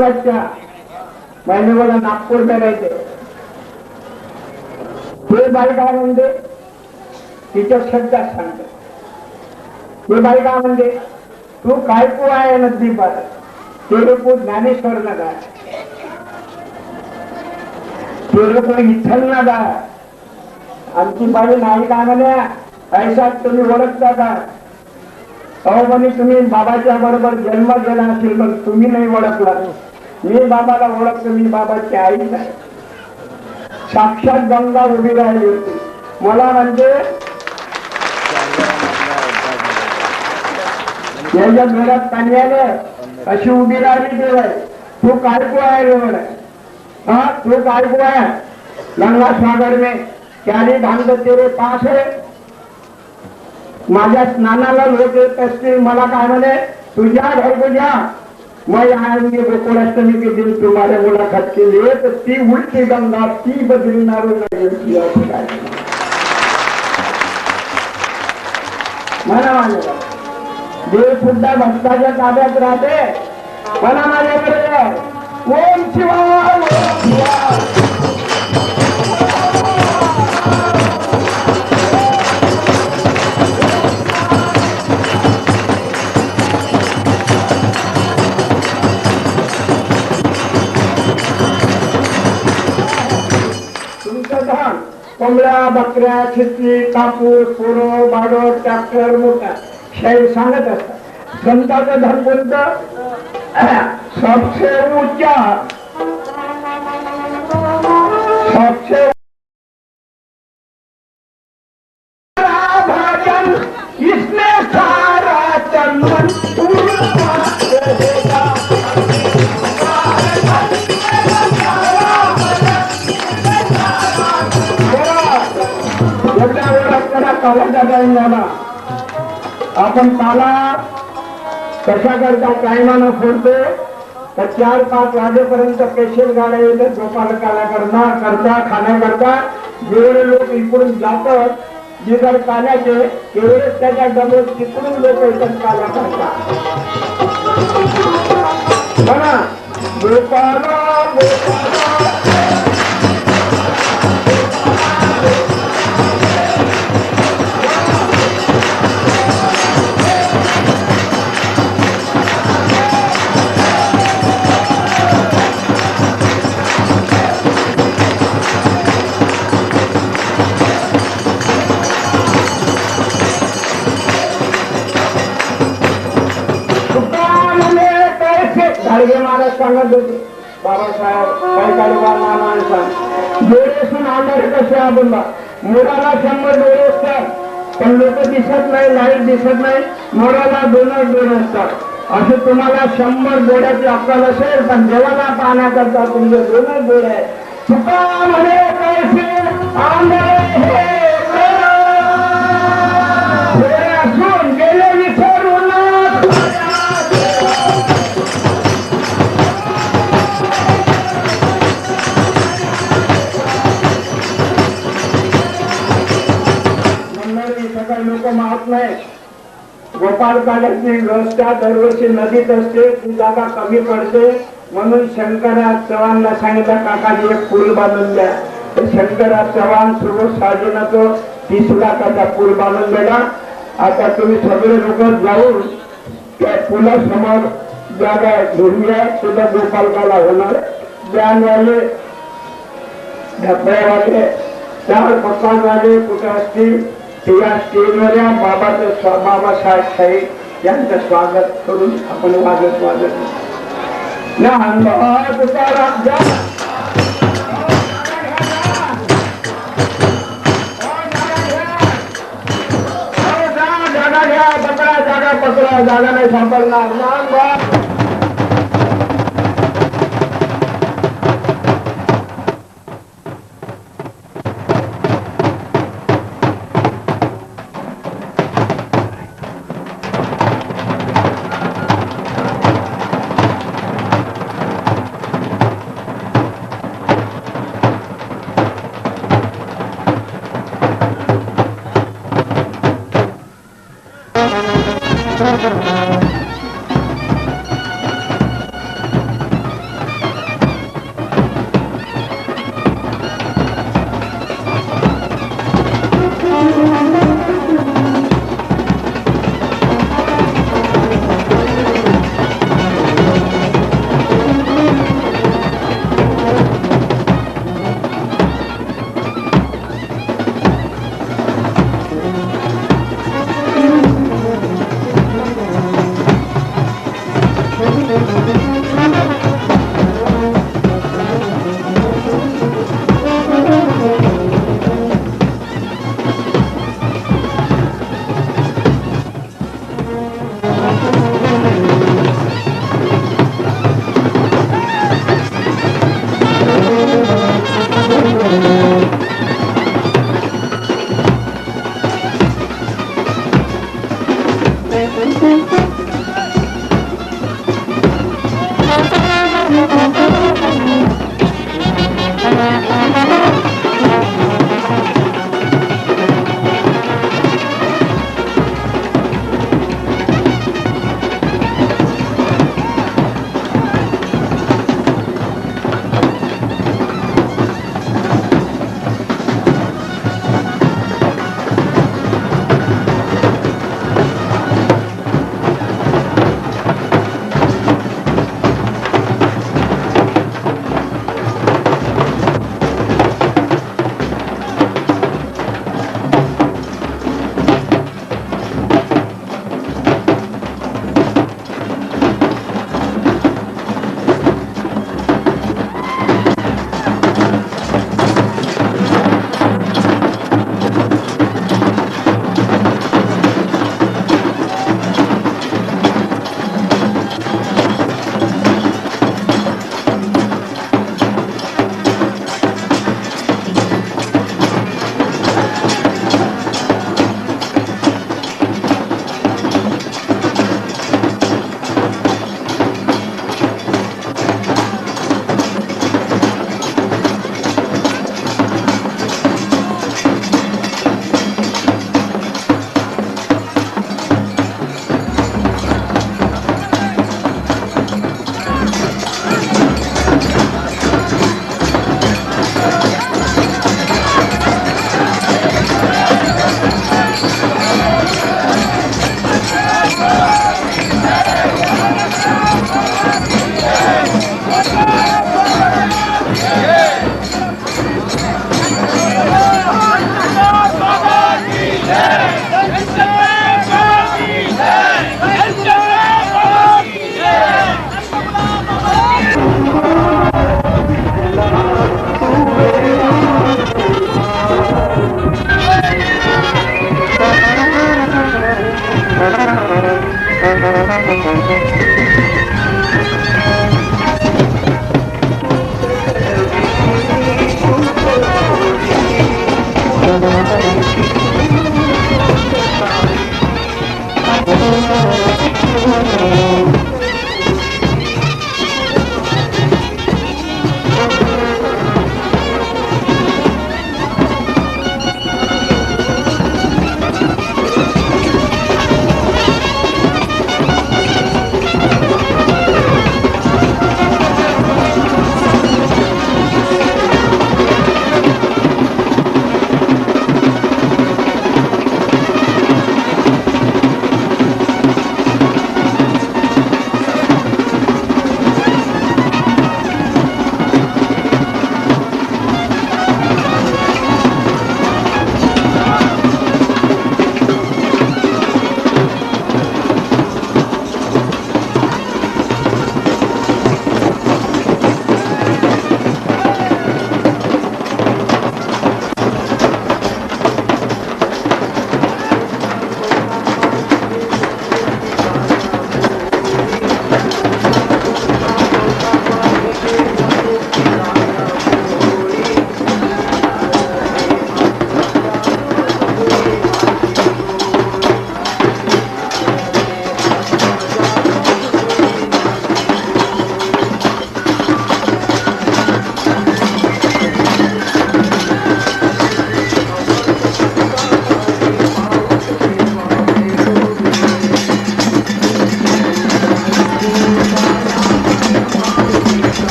महिन्याला नागपूर करायचे ते बाई काय म्हणते तिच्या शब्दात सांगते ते बाई काय म्हणते तू काय को आहे नदी पर तेरे को ज्ञानेश्वर न गाय तेरे को विठ्ठल न गाय आमची बाई नाही काय म्हणे ऐसा तुम्ही ओळखता का अहो म्हणे तुम्ही बाबाच्या बरोबर जन्म गेला असेल पण तुम्ही नाही ओळखला मी बाबाला ओळखतो मी बाबाची आईच आहे साक्षात गंगा उभी राहिली होती मला म्हणजे याच्या घरात पाणी आलं अशी उभी राहिली देवाय तू काय को आहे रे म्हणे हा तू काय को आहे गंगा सागर में चारी धाम तेरे पास है माझ्या स्नानाला लोक येत असतील मला काय म्हणे तुझ्या घर को जा मैं आएंगे गोकुलाष्टमी के दिन तुम्हारे मुलाकात के लिए तो ती उलटी गंगा ती बदलणार म्हणा माझ्या देव सुद्धा भक्ताच्या ताब्यात राहते म्हणा माझ्याकडे ओम शिवाय ओम शिवाय कोंबड्या बकऱ्या खिचली कापूस पोरं बाडो ट्रॅक्टर मोठा शाही सांगत असतात संताचं धन कोणतं सबसे ऊंचा सबसे भाजन इसने सारा चंदन आपण काला कशा करता टायमानं फोडतो तर 4-5 वाजेपर्यंत पेशल गाड्या येतात गोपाल काला करता खाण्याकरता जेवढे लोक इकडून जातात जिधर काल्याचे तेवढेच त्याच्या डबल तिकडून लोक येतात काला करता म्हणा गोपाला महाराज सांगत होते बाबासाहेब काही काळोबा माणसा डोळेसून आधार कसे आपण मोराला 100 डोळे असतात पण लोक दिसत नाही लाईट दिसत नाही मोराला 2 डोळे असतात असे तुम्हाला 100 डोळ्याची अक्कल असेल पण देवाला पाहण्याकरता तुमचे 2 डोळे आहे तुका म्हणे कैसे आंधळे असून गेले विसरून लोक माहत नाही गोपाल काल्याची रस्त्या दरवर्षी नदीत असते ती जागा कमी पडते म्हणून शंकरा चव्हाणला सांगितलं काकाजी एक पूल बांधून द्या शंकरा चव्हाण सुरेश साजनाचा 30 लाखाचा पूल बांधून दिला आता तुम्ही सगळे लोक जाऊन त्या पुलासमोर जागा घेऊया सुद्धा गोपाल काला होणार बँडवाले ढबळ्यावाले 4 पक्वानवाले कुठे असतील या स्टेजवरच्या बाबासाहेब साहेब यांचं स्वागत करून आपण वाजत जागा घ्या जागा पकडा जागा नाही सापडणार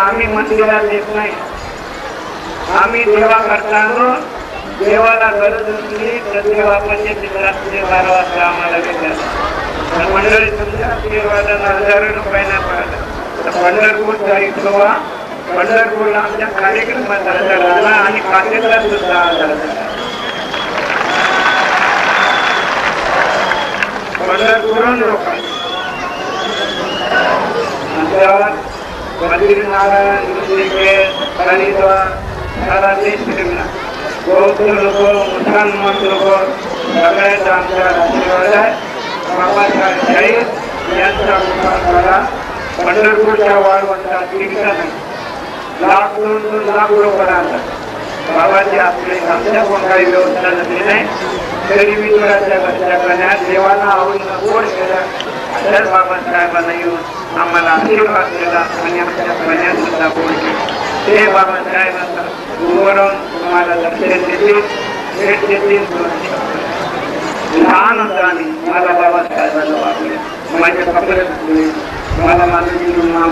आम्ही मंदिरात येत नाही. आम्ही देवा करताना देवाला गरज असली तर देवापाशी रात्री 12 वाजता आम्हाला भेटतात. मंडळी समजा देवाला 1000 रुपयाला पाहिलं तर पंढरपूर जायचो. पंढरपूरला आमच्या कार्यक्रमात 1000 आला आणि काटेला सुद्धा 1000 पंढरपूरून लोक बद्रीनारायण ऋषिकेश हरिद्वार सारा देश फिरला. बौद्ध लोक मुसलमान लोक सगळ्याचा आमच्या आशीर्वाद आहे. बाबासाहेब यांचा मुखाद्वारा पंढरपूरच्या वाढवंतात तिकीट नाही. लाख 2 लाख लोक राहतात. बाबाजी आपले आमच्या कोण काही व्यवस्था नसली नाही तरी मी थोड्याच्या घरच्या करण्यात देवाला आवडीनं गोड केलं. तर बाबासाहेबांना येऊन आम्हाला आशीर्वाद दिला आणि आमच्या कन्यात सुद्धा गोड केलं. ते बाबासाहेबांना उभारून तुम्हाला दर्शन देतील, भेट देतील. लहान होता आणि मला बाबासाहेबांना वागले. माझे कपडे धुतले, मला माझं नाम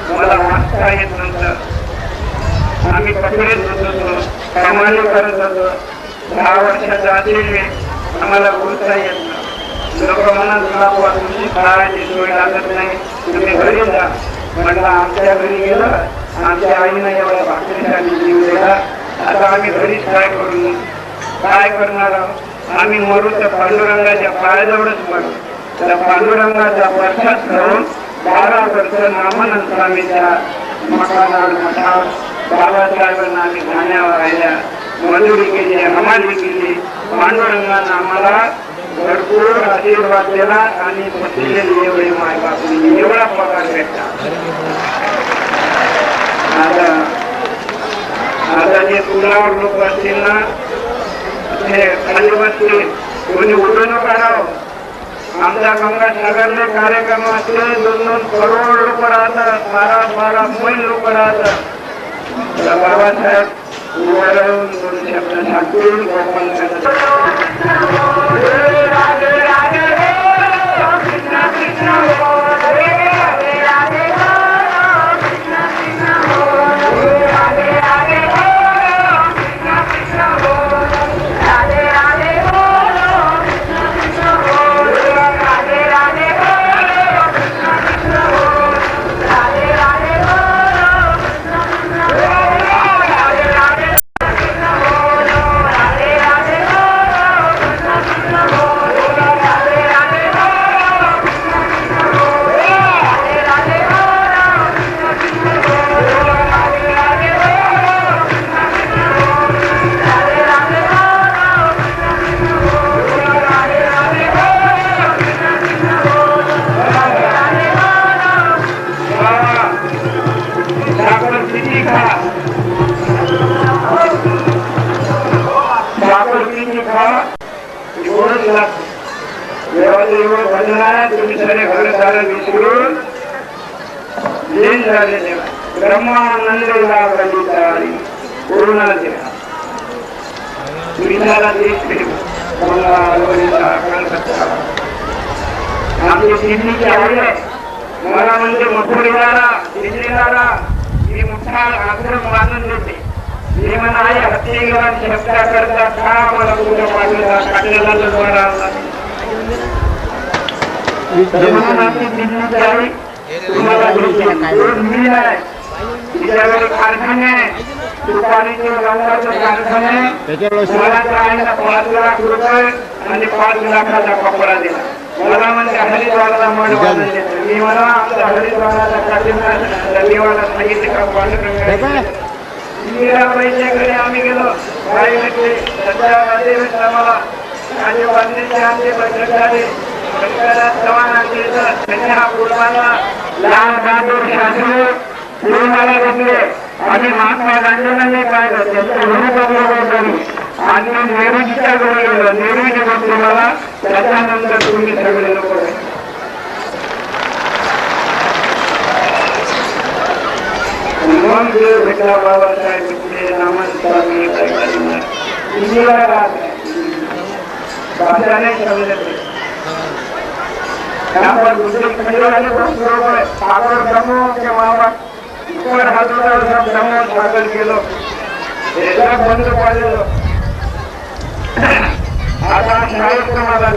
मला वाचता येत नव्हतं. आम्ही कपडे धुत होतो, कमाली करत होतो. 10 वर्षाच्या आधी आम्हाला बोलता येत नाही. लोक म्हणत तुला तुमची खायची सोय लागत नाही, तुम्ही घरी जा. म्हटलं आमच्या घरी गेलं, आमच्या आईनं एवढ्या भाकरीसाठी जीव दिला. आता आम्ही घरीच काय करणार आहोत. आम्ही मरू तर पांडुरंगाच्या पायाजवळच मरू. त्या पांडुरंगाचा प्रसाद करून 12 वर्ष नामानंद स्वामीच्या मठात बाबासाहेबांना आम्ही गाण्यावर राहिल्या, मजुरी केली, हमाली केली. पांडुरंगानं आम्हाला भरपूर आशीर्वाद दिला आणि बसलेली एवढे माय बापली एवढा पगार भेटला. आता जे पुलावर लोक असतील ना ते खाली बसतील, कोणी उठून काढावं. आमच्या गंगासागरने कार्यक्रम असले 2-2 करोड लोक राहतात, 12-12 मैल लोक राहतात. बाबासाहेब उभारून 2 शब्द सांगतील. मला म्हणजे मथुरेला दिल्लीला मी मोठा आश्रम बांधून देते. मी म्हणा आई हत्ती गेला शब्दा करता का मला तुझ्या पाठीला काढलेला जगवायला तुम्हाला मिल आहे. तिच्याकडे कारखाने तुपाणीचे रंगाचे कारखाने. मला त्या आईला 5 लाख रुपये आणि 5 लाखाचा कपडा दिला. मला म्हणजे हरिद्वाराला मठ बांधून देतो. मी मला आमच्या हरिद्वाराला देवाला सांगितले का पांडुरंग मीराबाईच्याकडे आम्ही गेलो. बाई भेटले सध्या मला माझे बांधण्याचे आमचे बैठक झाले. त्यांनी हा पूर्वाला लाल बहादूर शास्त्री पूर्वाला घेतले आणि महात्मा गांधींनी काय करते आणि नेहरूजीच्या घरी गेलो. नेहरूजी म्हटले मला त्याच्यानंतर तुम्ही सगळे लोक मग जे भेटला बाबासाहेब भेटले नामांतर इंदिरा भाषा नाही समजत. यहाँ पर दूसरे खड़े वाले सागर ब्रह्मों के मामा वर हाताला समोर दाखल केलं एकदा बंद पाडलं आता शाळेत मला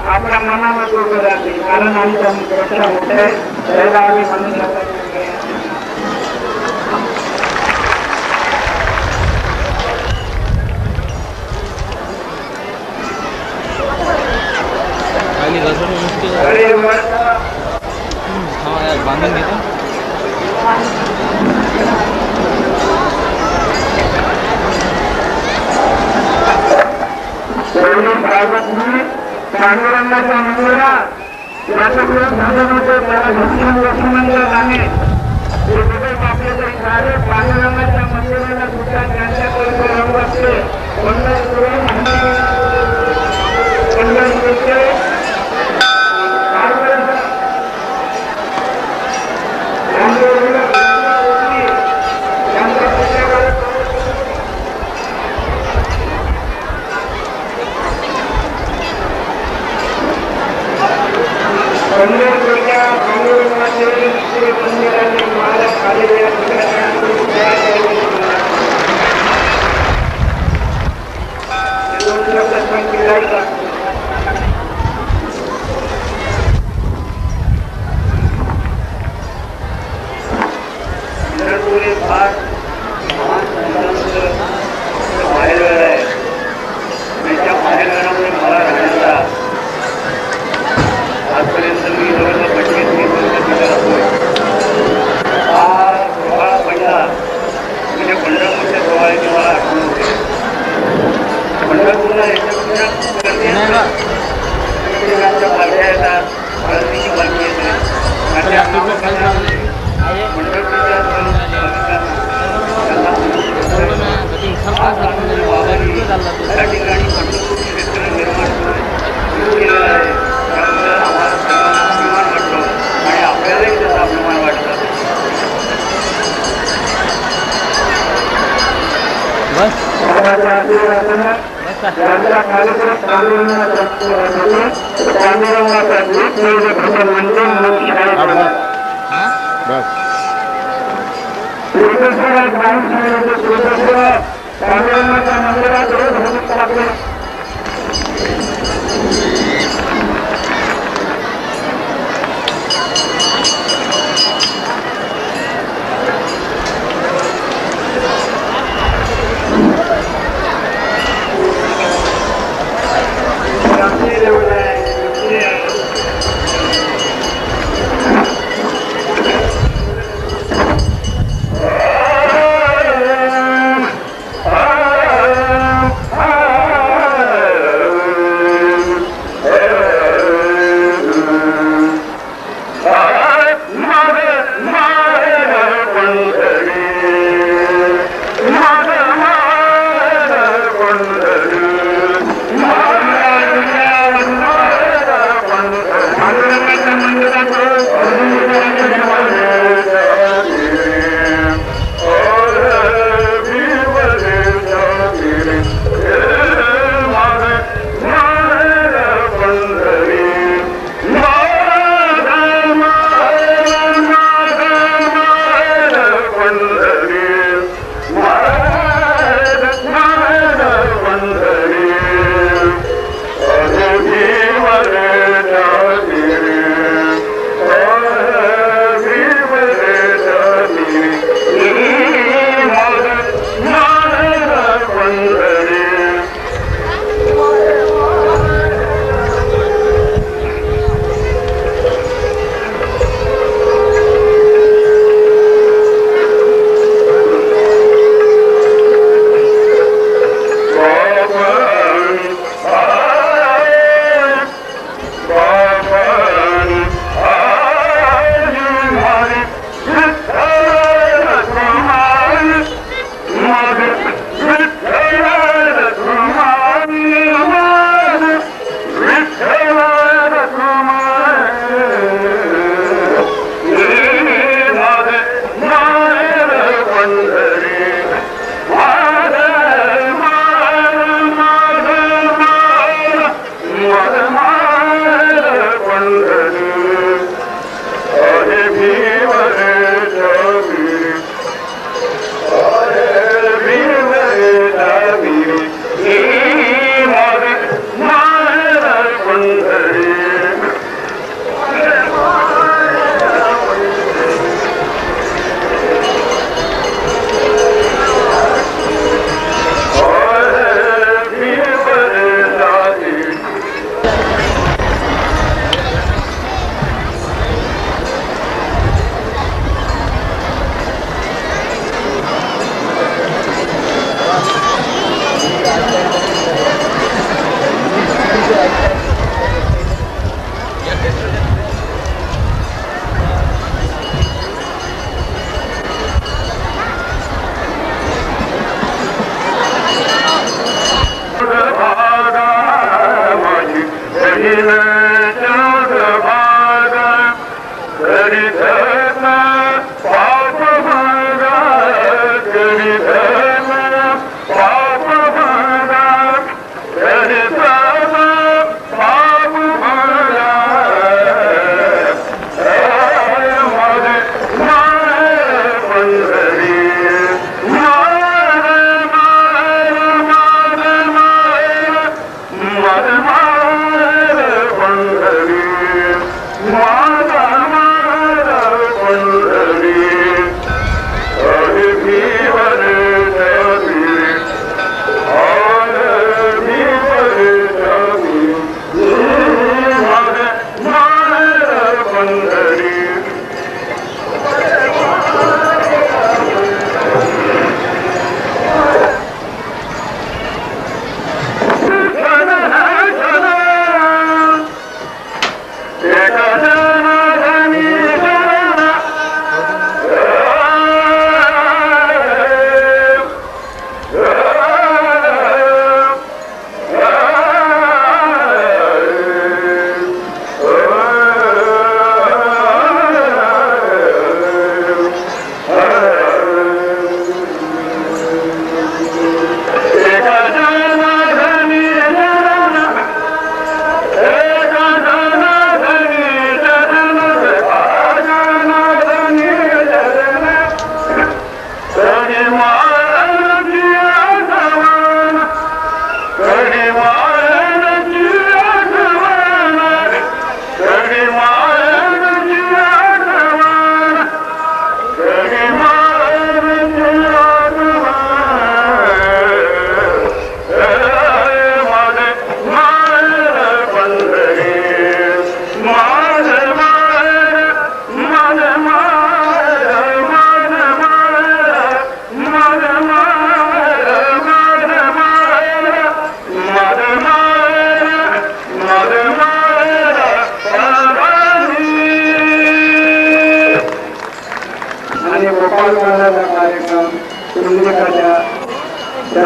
आपल्या मनाला जोडलं जाते कारण आमच्या पेक्षा मोठे त्याला आम्ही म्हणू शकतो बांधून घेतो पांडुरंगाच्या मंदिरात याच्यापुढे झालं नव्हतं त्याला दक्षिण लक्ष्मणला जाणे आपले तरी सारे पांडुरंगाच्या मंदिराला सुद्धा त्यांच्याकडे रंग असते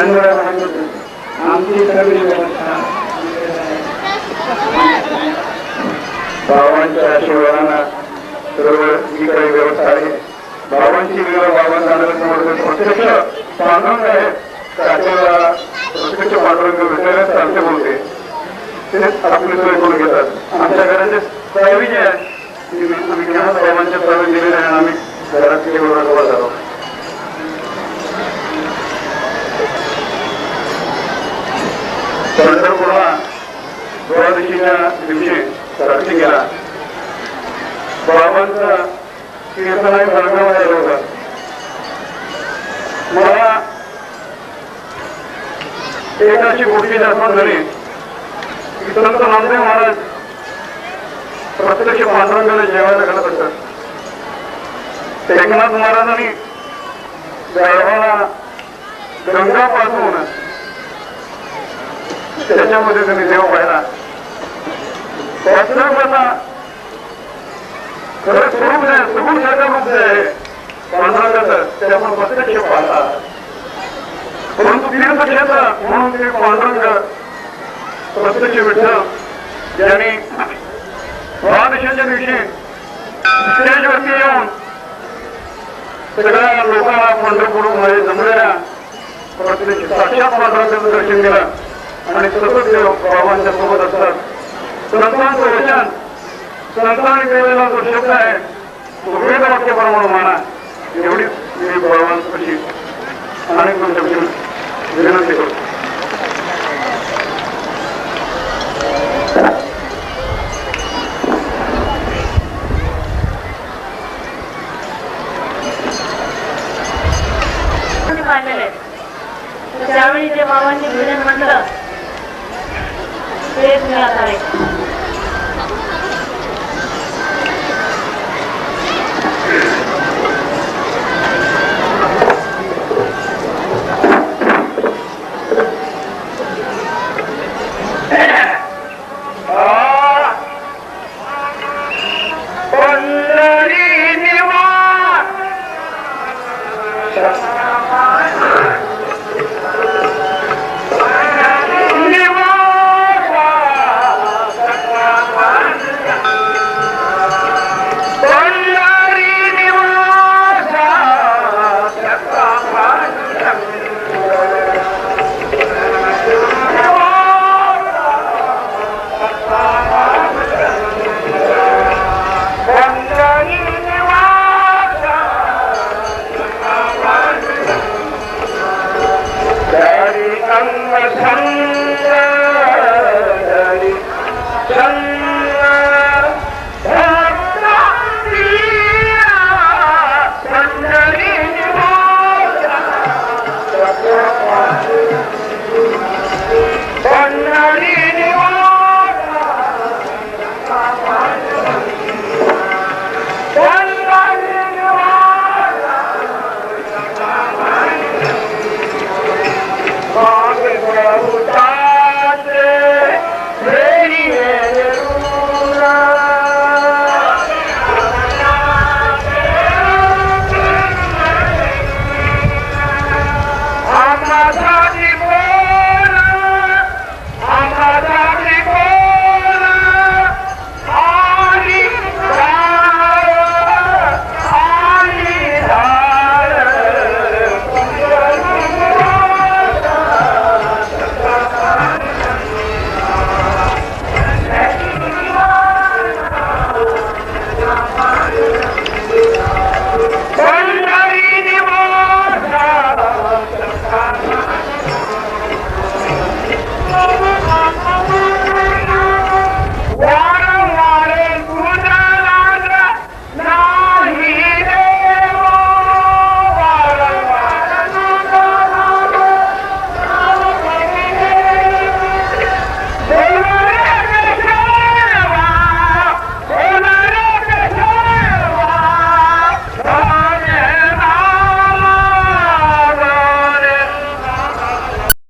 जन्मला सांगितलं आमची सगळी व्यवस्था बाबांच्या आशीर्वादानं सर्व जी काही व्यवस्था आहे बाबांची वेळ बाबांचा प्रत्यक्ष पांडुरंग आहे त्याच्याला प्रत्यक्ष पांडुरंग भेटायला चालते बोलते तेच आपली सोय करून घेतात आमच्या घराचे चावी जे आहे आम्ही केव्हा बाबांच्या चावी दिलेले आहे आम्ही घरात केवळ झालो पंढरपूरला द्वादशीच्या दिवशी रात्री गेला बाबांचा कीर्तनाही कार्यक्रम झाला होता मला एक अशी गोष्टी आठवण झाली की संत नामदेव महाराज प्रत्यक्ष पांडुरंगाला जेवायला घालत असतात एकनाथ महाराजांनी गाढवाला गंगा पाजवून त्याच्यामध्ये त्यांनी देव पाहिला वास्तविकता खरं स्वरूप आहे सगुण सारखं रूप आहे पांडुरंगाचं ते आपण प्रत्यक्ष पाहता परंतु तीर्थक्षेत्र म्हणून ते पांडुरंग प्रत्यक्ष विठ्ठल ज्यांनी द्वादशीच्या दिवशी स्टेजवरती येऊन सगळ्या लोकांना पंढरपूरमध्ये जमलेल्या प्रत्यक्ष साक्षात पांडुरंगाचं दर्शन केलं आणि सतत देव बाबांच्या सोबत असतात संतांचं वचन संतांनी केलेला जो शब्द आहे तो वेद वाक्याप्रमाणे माना एवढीच मी बाबांपाशी अनेक तुमच्यापासून विनंती करतो